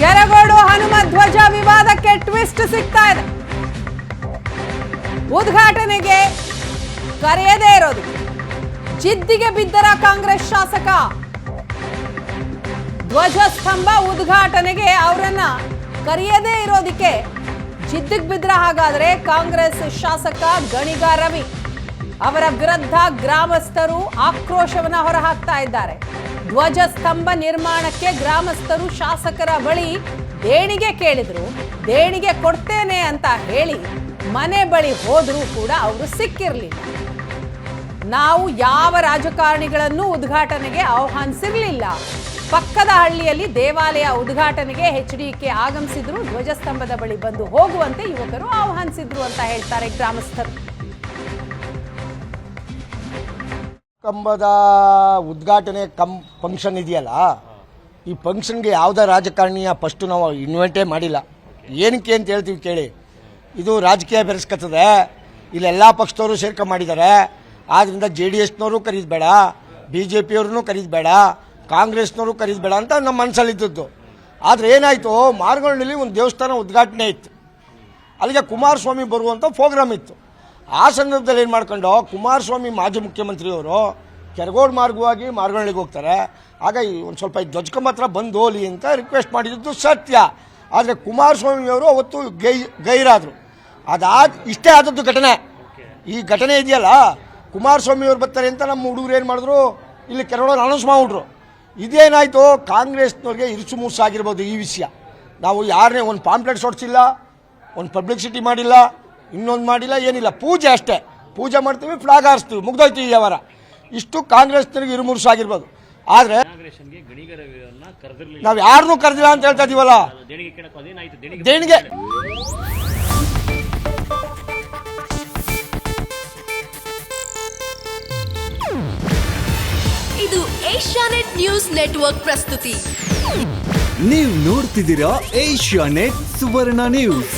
ಕೆರಗೋಡು ಹನುಮ ಧ್ವಜ ವಿವಾದಕ್ಕೆ ಟ್ವಿಸ್ಟ್ ಸಿಗ್ತಾ ಇದೆ. ಉದ್ಘಾಟನೆಗೆ ಕರೆಯದೇ ಇರೋದು ಜಿದ್ದಿಗೆ ಬಿದ್ದರ ಕಾಂಗ್ರೆಸ್ ಶಾಸಕ. ಧ್ವಜಸ್ತಂಭ ಉದ್ಘಾಟನೆಗೆ ಅವರನ್ನ ಕರೆಯದೇ ಇರೋದಕ್ಕೆ ಜಿದ್ದಿಗೆ ಬಿದ್ರ. ಹಾಗಾದ್ರೆ ಕಾಂಗ್ರೆಸ್ ಶಾಸಕ ಗಣಿಗ ರವಿ ಅವರ ವಿರುದ್ಧ ಗ್ರಾಮಸ್ಥರು ಆಕ್ರೋಶವನ್ನ ಹೊರಹಾಕ್ತಾ ಇದ್ದಾರೆ. ಧ್ವಜಸ್ತಂಭ ನಿರ್ಮಾಣಕ್ಕೆ ಗ್ರಾಮಸ್ಥರು ಶಾಸಕರ ಬಳಿ ದೇಣಿಗೆ ಕೇಳಿದ್ರು. ದೇಣಿಗೆ ಕೊಡ್ತೇನೆ ಅಂತ ಹೇಳಿ ಮನೆ ಬಳಿ ಹೋದರೂ ಕೂಡ ಅವರು ಸಿಕ್ಕಿರಲಿಲ್ಲ. ನಾವು ಯಾವ ರಾಜಕಾರಣಿಗಳನ್ನು ಉದ್ಘಾಟನೆಗೆ ಆಹ್ವಾನಿಸಿರಲಿಲ್ಲ. ಪಕ್ಕದ ಹಳ್ಳಿಯಲ್ಲಿ ದೇವಾಲಯ ಉದ್ಘಾಟನೆಗೆ HDK ಆಗಮಿಸಿದ್ರು. ಧ್ವಜಸ್ತಂಭದ ಬಳಿ ಬಂದು ಹೋಗುವಂತೆ ಯುವಕರು ಆಹ್ವಾನಿಸಿದ್ರು ಅಂತ ಹೇಳ್ತಾರೆ ಗ್ರಾಮಸ್ಥರು. ಕಂಬದ ಉದ್ಘಾಟನೆ ಫಂಕ್ಷನ್ ಇದೆಯಲ್ಲ, ಈ ಫಂಕ್ಷನ್ಗೆ ಯಾವುದೇ ರಾಜಕಾರಣಿಯ ಫಸ್ಟು ನಾವು ಇನ್ವೈಟೇ ಮಾಡಿಲ್ಲ. ಏನಕ್ಕೆ ಅಂತ ಹೇಳ್ತೀವಿ ಕೇಳಿ. ಇದು ರಾಜಕೀಯ ಬೆರೆಸ್ಕತ್ತದೆ. ಇಲ್ಲೆಲ್ಲ ಪಕ್ಷದವರು ಮಾಡಿದ್ದಾರೆ. ಆದ್ದರಿಂದ JDSನವರು ಕರೀದ್ಬೇಡ, BJP ಅವ್ರನ್ನೂ ಕರೀದ್ಬೇಡ, ಕಾಂಗ್ರೆಸ್ನವರು ಕರೀದ್ಬೇಡ ಅಂತ ನಮ್ಮ ಮನಸ್ಸಲ್ಲಿದ್ದದ್ದು. ಆದರೆ ಏನಾಯಿತು, ಮಾರ್ಗಳ್ಳಿಲಿ ಒಂದು ದೇವಸ್ಥಾನ ಉದ್ಘಾಟನೆ ಇತ್ತು. ಅಲ್ಲಿಗೆ ಕುಮಾರಸ್ವಾಮಿ ಬರುವಂಥ ಪ್ರೋಗ್ರಾಮ್ ಇತ್ತು. ಆ ಸಂದರ್ಭದಲ್ಲಿ ಏನು ಮಾಡ್ಕೊಂಡು ಕುಮಾರಸ್ವಾಮಿ ಮಾಜಿ ಮುಖ್ಯಮಂತ್ರಿಯವರು ಕೆರಗೋಡು ಮಾರ್ಗವಾಗಿ ಮಾರ್ಗಳ್ಳಿಗೆ ಹೋಗ್ತಾರೆ. ಆಗ ಒಂದು ಸ್ವಲ್ಪ ಧ್ವಜಕಂಬ ಹತ್ರ ಬಂದು ಹೋಲಿ ಅಂತ ರಿಕ್ವೆಸ್ಟ್ ಮಾಡಿದ್ದು ಸತ್ಯ. ಆದರೆ ಕುಮಾರಸ್ವಾಮಿಯವರು ಅವತ್ತು ಗೈರಾದರು. ಇಷ್ಟೇ ಆದದ್ದು ಘಟನೆ. ಈ ಘಟನೆ ಇದೆಯಲ್ಲ, ಕುಮಾರಸ್ವಾಮಿಯವರು ಬರ್ತಾರೆ ಅಂತ ನಮ್ಮ ಹುಡುಗರು ಏನು ಮಾಡಿದ್ರು, ಇಲ್ಲಿ ಕೆರಗೋಡು ಅನೌನ್ಸ್ ಮಾಡಿಬಿಟ್ರು. ಇದೇನಾಯಿತು, ಕಾಂಗ್ರೆಸ್ನವ್ರಿಗೆ ಇರುಸು ಮೂಸು ಆಗಿರ್ಬೋದು ಈ ವಿಷಯ. ನಾವು ಯಾರನ್ನೇ ಒಂದು ಪಾಂಪ್ಲೆಟ್ಸ್ ಹೊಡ್ಸಿಲ್ಲ, ಒಂದು ಪಬ್ಲಿಸಿಟಿ ಮಾಡಿಲ್ಲ, ಇನ್ನೊಂದು ಮಾಡಿಲ್ಲ, ಏನಿಲ್ಲ. ಪೂಜೆ ಅಷ್ಟೇ. ಪೂಜೆ ಮಾಡ್ತೀವಿ, ಫ್ಲಾಗ್ ಹಾರಿಸ್ತೀವಿ, ಮುಗ್ದೋಯ್ತೀವಿ ವ್ಯವಹಾರ. ಇಷ್ಟು ಕಾಂಗ್ರೆಸ್ನವ್ರಿಗೆ ಇರುಮುರುಸು ಆಗಿರ್ಬೋದು. ಆದರೆ ನಾವು ಯಾರನ್ನೂ ಕರೆದಿಲ್ಲ ಅಂತ ಹೇಳ್ತಾ ಇದೀವಲ್ಲ. ದೇಣಿಗೆ ಇದು ಏಷ್ಯಾನೆಟ್ ನ್ಯೂಸ್ ನೆಟ್ವರ್ಕ್ ಪ್ರಸ್ತುತಿ. ನೀವು ನೋಡ್ತಿದ್ದೀರಾ ಏಷ್ಯಾನೆಟ್ ಸುವರ್ಣ ನ್ಯೂಸ್.